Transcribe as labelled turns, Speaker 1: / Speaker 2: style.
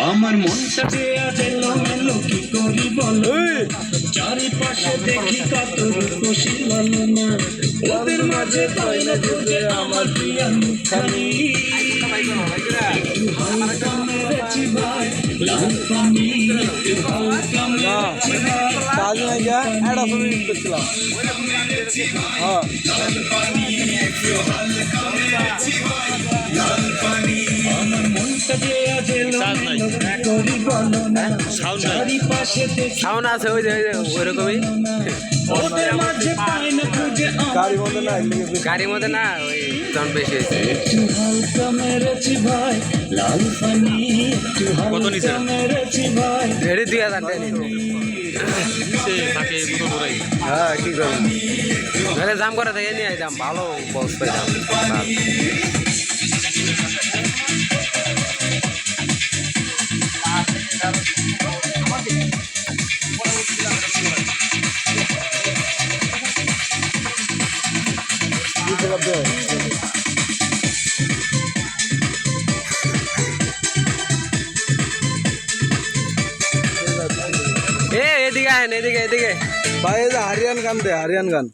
Speaker 1: আমার মনটা যে আজ এলো কি করি বলো, চারিপাশে দেখি কত রূপসী লালনা, ওদের মাঝে পাই না খুঁজে আমার প্রিয়া মুখখানি। একটু হালকা মেরেছি ভাই লাল পানি, একটু হালকা মেরেছি ভাই লাল পানি, একটু হালকা মেরেছি ভাই লাল পানি। আমার মনটা যে আজ এলো করি বলো না, চারিপাশে দেখি
Speaker 2: সাউন্ড আছে ওই যে ওইরকমই
Speaker 1: ওদের মাঝে পাই না খুঁজে
Speaker 2: গাড়ির মধ্যে না ওই সাউন্ড বেশি হয়েছে।
Speaker 1: একটু হালকা মেরেছি ভাই লাল পানি, একটু হালকা মেরেছি ভাই।
Speaker 2: এটি 2000 টাকা হ্যাঁ কি করবেন জাম করা থেকে নিয়ে আইতাম ভালো বক্স পাইতাম। এদিকে আহেন এদিকে এদিকে
Speaker 3: ভাই এই যে হারিয়ান গান দে, হারিয়ান গান।